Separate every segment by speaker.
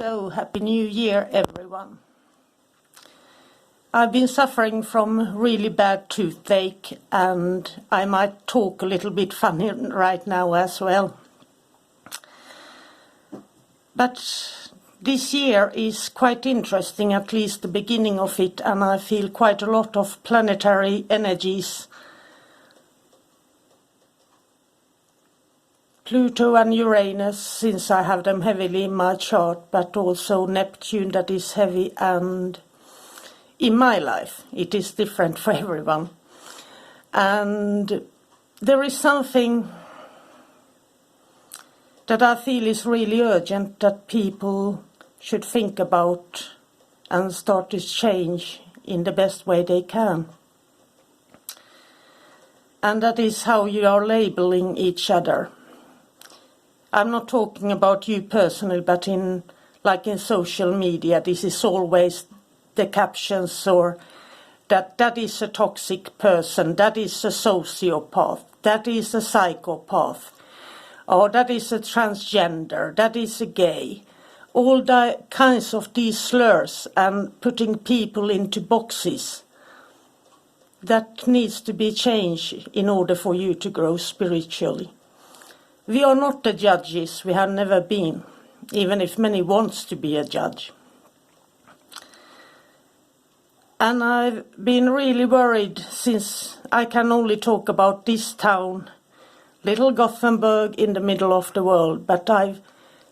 Speaker 1: So, Happy New Year, everyone. I've been suffering from really bad toothache, and I might talk a little bit funny right now as well. But this year is quite interesting, at least the beginning of it, and I feel quite a lot of planetary energies. Pluto and Uranus, since I have them heavily in my chart, but also Neptune that is heavy, and in my life it is different for everyone. And there is something that I feel is really urgent that people should think about and start to change in the best way they can. And that is how you are labeling each other. I'm not talking about you personally, but like in social media, this is always the captions, or that is a toxic person, that is a sociopath, that is a psychopath, or that is a transgender, that is a gay. All the kinds of these slurs and putting people into boxes. That needs to be changed in order for you to grow spiritually. We are not the judges, we have never been, even if many wants to be a judge. And I've been really worried since I can only talk about this town, little Gothenburg in the middle of the world, but I've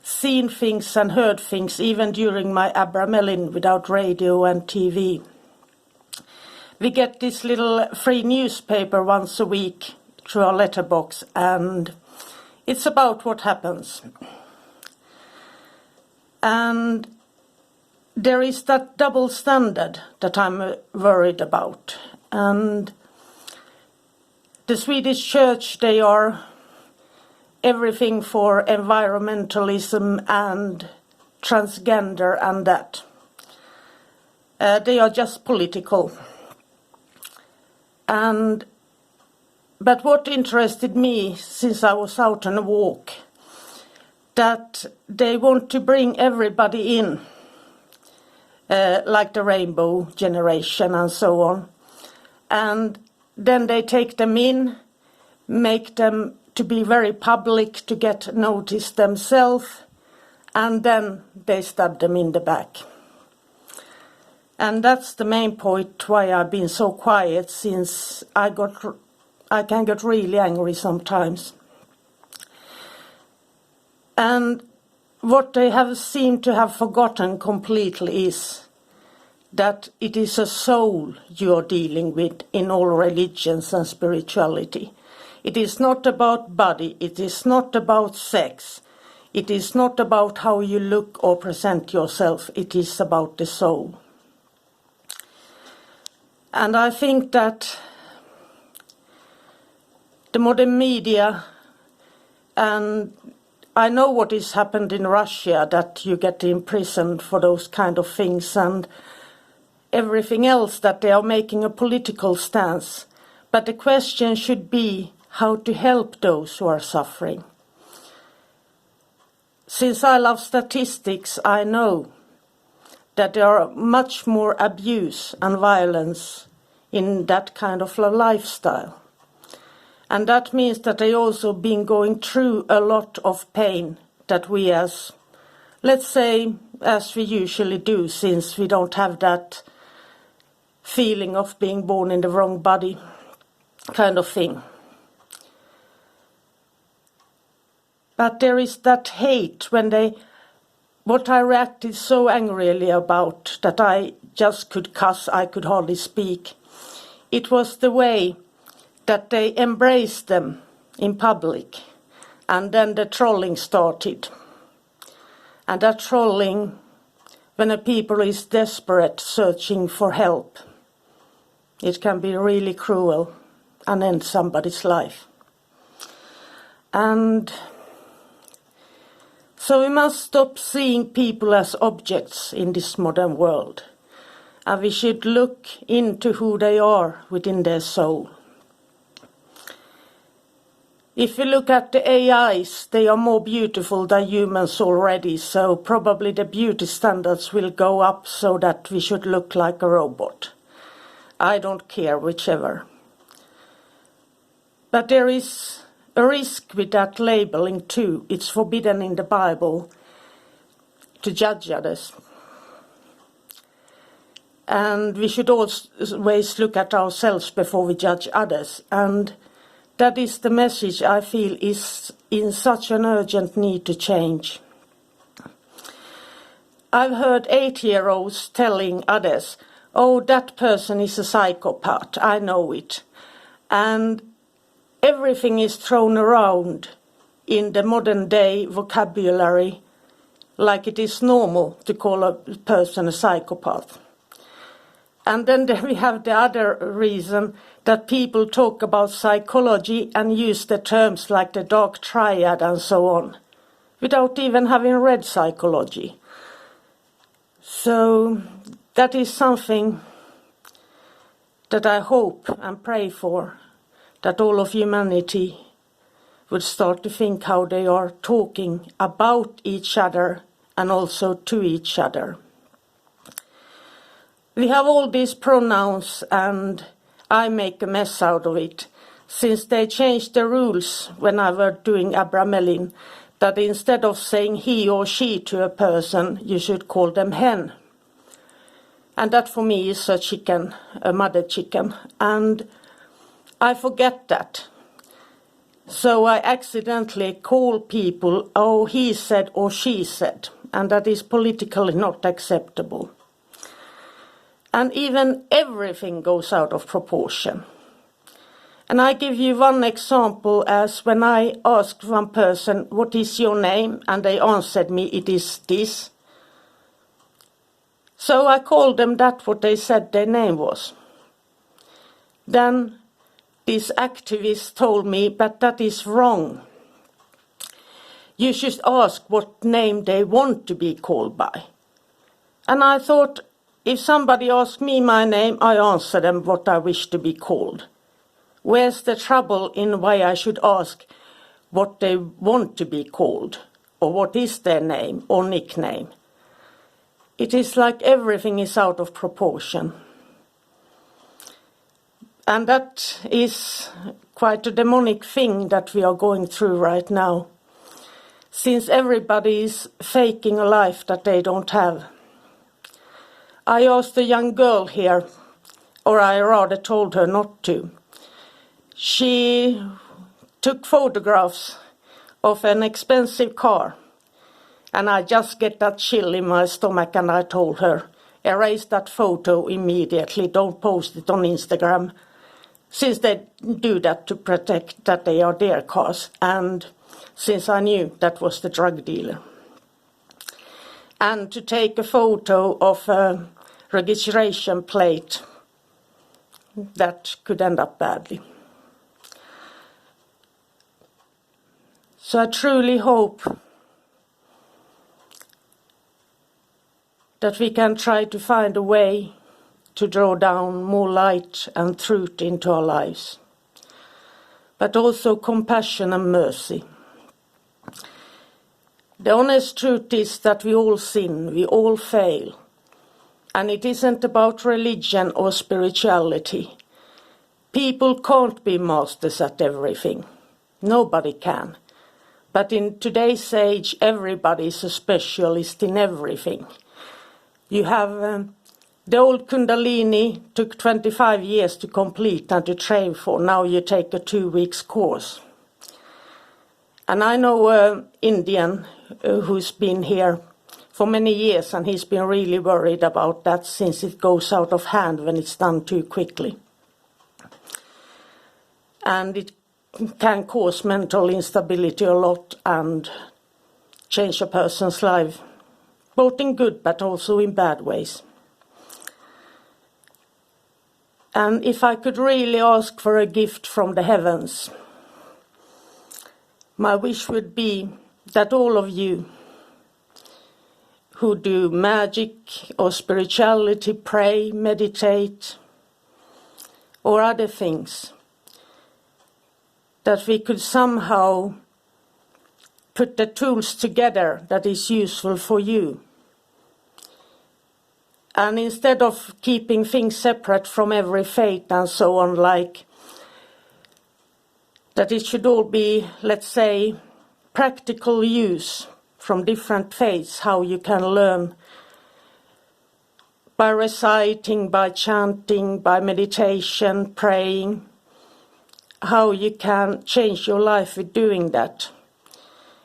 Speaker 1: seen things and heard things even during my Abramelin without radio and TV. We get this little free newspaper once a week through our letterbox, and it's about what happens. And there is that double standard that I'm worried about. And the Swedish church, they are everything for environmentalism and transgender and that. They are just political. But what interested me since I was out on a walk, that they want to bring everybody in, like the rainbow generation and so on. And then they take them in, make them to be very public to get noticed themselves, and then they stab them in the back. And that's the main point why I've been so quiet, since I can get really angry sometimes. And what they have seemed to have forgotten completely is that it is a soul you are dealing with in all religions and spirituality. It is not about body, it is not about sex, it is not about how you look or present yourself, it is about the soul. And I think that the modern media, and I know what has happened in Russia, that you get imprisoned for those kind of things, and everything else, that they are making a political stance. But the question should be how to help those who are suffering. Since I love statistics, I know that there are much more abuse and violence in that kind of a lifestyle. And that means that they also been going through a lot of pain that we as we usually do, since we don't have that feeling of being born in the wrong body kind of thing. But there is that hate what I reacted so angrily about that I just could cuss, I could hardly speak. It was the way that they embraced them in public, and then the trolling started. And that trolling, when a people is desperate searching for help, it can be really cruel and end somebody's life. And so we must stop seeing people as objects in this modern world, and we should look into who they are within their soul. If you look at the AIs, they are more beautiful than humans already, so probably the beauty standards will go up so that we should look like a robot. I don't care, whichever. But there is a risk with that labeling too. It's forbidden in the Bible to judge others. And we should always look at ourselves before we judge others. And that is the message I feel is in such an urgent need to change. I've heard 8-year-olds telling others, oh, that person is a psychopath, I know it. And everything is thrown around in the modern day vocabulary like it is normal to call a person a psychopath. And then we have the other reason that people talk about psychology and use the terms like the dark triad and so on, without even having read psychology. So that is something that I hope and pray for, that all of humanity would start to think how they are talking about each other and also to each other. We have all these pronouns and I make a mess out of it, since they changed the rules when I was doing Abramelin, that instead of saying he or she to a person, you should call them hen. And that for me is a chicken, a mother chicken. And I forget that. So I accidentally call people, oh, he said or she said, and that is politically not acceptable. And even everything goes out of proportion. And I give you one example, as when I asked one person, what is your name? And they answered me, it is this. So I called them that what they said their name was. Then this activist told me, but that is wrong. You should ask what name they want to be called by. And I thought, if somebody asks me my name, I answer them what I wish to be called. Where's the trouble in why I should ask what they want to be called, or what is their name or nickname? It is like everything is out of proportion. And that is quite a demonic thing that we are going through right now, since everybody is faking a life that they don't have. I asked a young girl here, or I rather told her not to. She took photographs of an expensive car, and I just get that chill in my stomach, and I told her, erase that photo immediately, don't post it on Instagram, since they do that to protect that they are their cars, and since I knew that was the drug dealer. And to take a photo of a registration plate that could end up badly. So I truly hope that we can try to find a way to draw down more light and truth into our lives, but also compassion and mercy. The honest truth is that we all sin, we all fail. And it isn't about religion or spirituality. People can't be masters at everything. Nobody can. But in today's age, everybody is a specialist in everything. You have the old Kundalini took 25 years to complete and to train for. Now you take a 2-week course. And I know an Indian who's been here for many years, and he's been really worried about that, since it goes out of hand when it's done too quickly. And it can cause mental instability a lot and change a person's life, both in good but also in bad ways. And if I could really ask for a gift from the heavens, my wish would be that all of you who do magic or spirituality, pray, meditate, or other things, that we could somehow put the tools together that is useful for you. And instead of keeping things separate from every faith and so on, like that it should all be, let's say, practical use from different faiths, how you can learn by reciting, by chanting, by meditation, praying, how you can change your life with doing that.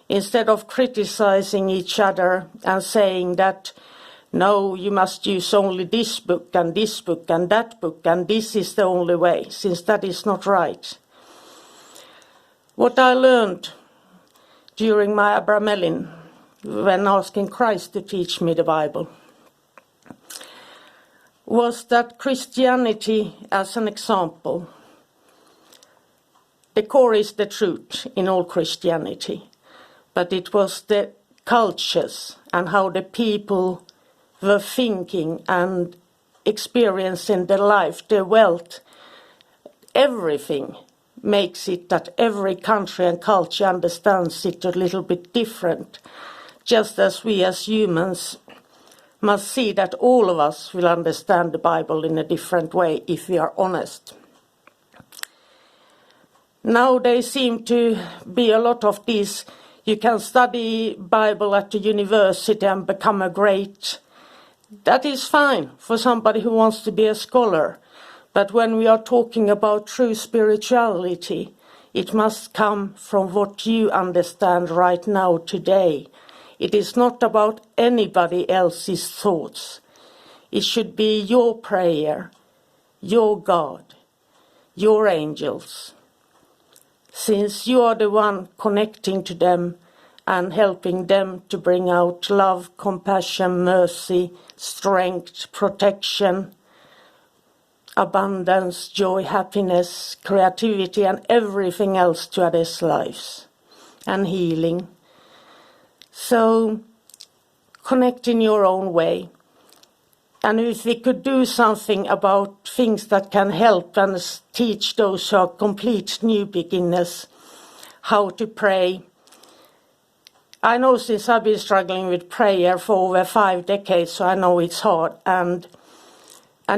Speaker 1: Instead of criticizing each other and saying that, no, you must use only this book and that book, and this is the only way, since that is not right. What I learned during my Abramelin, when asking Christ to teach me the Bible, was that Christianity, as an example, the core is the truth in all Christianity, but it was the cultures and how the people were thinking and experiencing their life, their wealth, everything makes it that every country and culture understands it a little bit different, just as we as humans must see that all of us will understand the Bible in a different way if we are honest. Now there seem to be a lot of these, you can study Bible at the university and become a great. That is fine for somebody who wants to be a scholar. But when we are talking about true spirituality, it must come from what you understand right now today. It is not about anybody else's thoughts. It should be your prayer, your God, your angels. Since you are the one connecting to them and helping them to bring out love, compassion, mercy, strength, protection, abundance, joy, happiness, creativity, and everything else to others' lives, and healing. So connect in your own way. And if we could do something about things that can help and teach those who are complete new beginners how to pray. I know since I've been struggling with prayer for over 5 decades, so I know it's hard. And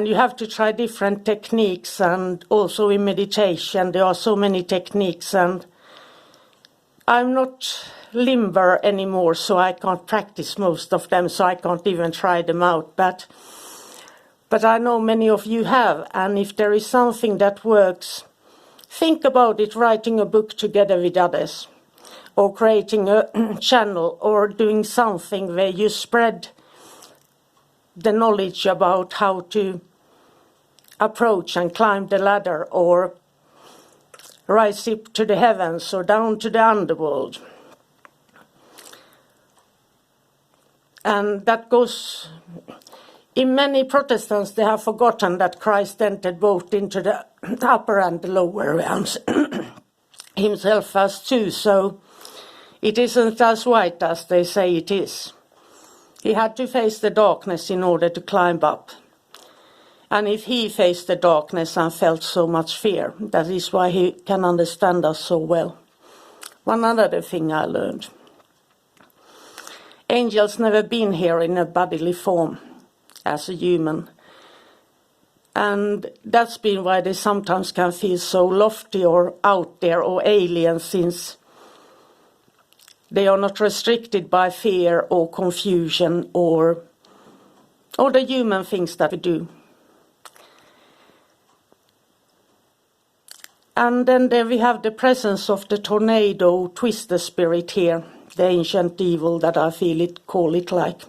Speaker 1: you have to try different techniques, and also in meditation there are so many techniques, and I'm not limber anymore, so I can't practice most of them, so I can't even try them out. But I know many of you have, and if there is something that works, think about it, writing a book together with others, or creating a channel, or doing something where you spread the knowledge about how to approach and climb the ladder, or rise up to the heavens or down to the underworld. And that goes, in many Protestants they have forgotten that Christ entered both into the upper and the lower realms himself as too, so it isn't as white as they say it is. He had to face the darkness in order to climb up. And if he faced the darkness and felt so much fear, that is why he can understand us so well. One other thing I learned. Angels never been here in a bodily form as a human. And that's been why they sometimes can feel so lofty or out there or alien, since they are not restricted by fear or confusion or the human things that we do. And then there we have the presence of the tornado twister spirit here, the ancient evil that I call it like.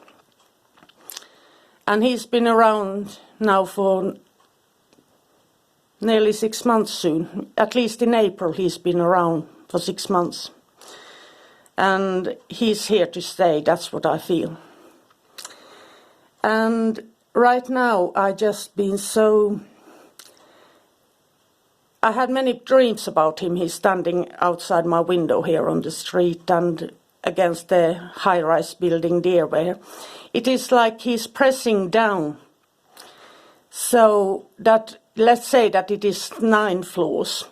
Speaker 1: And he's been around now for nearly 6 months soon. At least in April he's been around for 6 months. And he's here to stay, that's what I feel. And right now I had many dreams about him. He's standing outside my window here on the street and against the high-rise building there, where it is like he's pressing down. So that, let's say that it is 9 floors.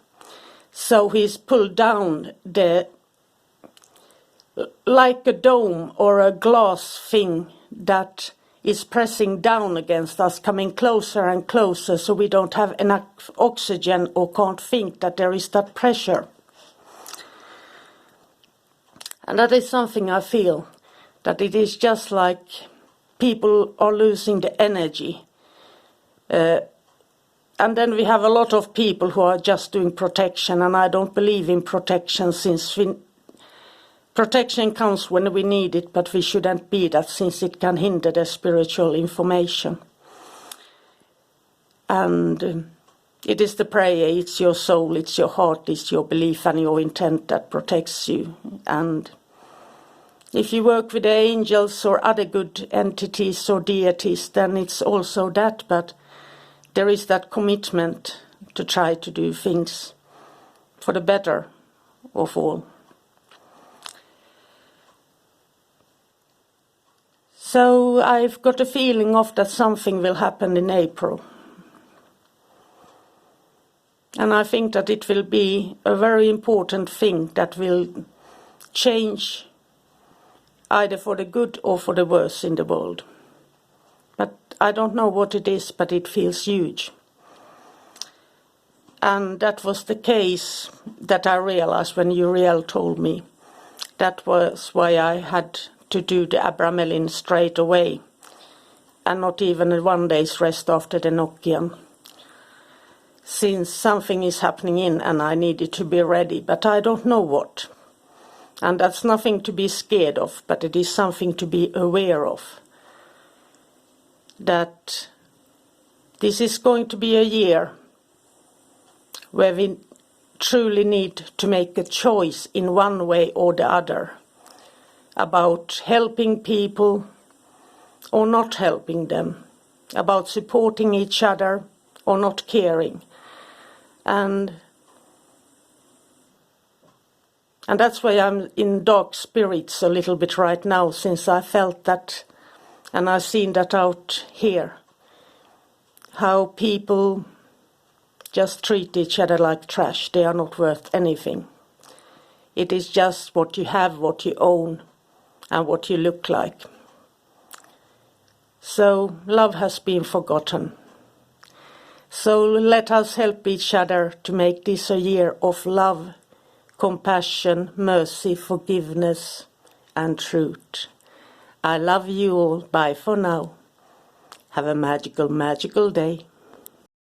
Speaker 1: So he's pulled down like a dome or a glass thing that is pressing down against us, coming closer and closer, so we don't have enough oxygen or can't think that there is that pressure. And that is something I feel, that it is just like people are losing the energy. And then we have a lot of people who are just doing protection, and I don't believe in protection, since protection comes when we need it, but we shouldn't be that, since it can hinder the spiritual information. And it is the prayer, it's your soul, it's your heart, it's your belief and your intent that protects you. And if you work with the angels or other good entities or deities, then it's also that, but there is that commitment to try to do things for the better of all. So I've got a feeling of that something will happen in April. And I think that it will be a very important thing that will change either for the good or for the worse in the world. But I don't know what it is, but it feels huge. And that was the case that I realized when Uriel told me. That was why I had to do the Abramelin straight away, and not even a 1 day's rest after the Nokian, since something is happening and I needed to be ready, but I don't know what. And that's nothing to be scared of, but it is something to be aware of. That this is going to be a year where we truly need to make a choice in one way or the other about helping people or not helping them, about supporting each other or not caring. And that's why I'm in dark spirits a little bit right now, since I felt that, and I've seen that out here, how people just treat each other like trash. They are not worth anything. It is just what you have, what you own, and what you look like. So love has been forgotten. So let us help each other to make this a year of love, compassion, mercy, forgiveness, and truth. I love you all. Bye for now. Have a magical, magical day.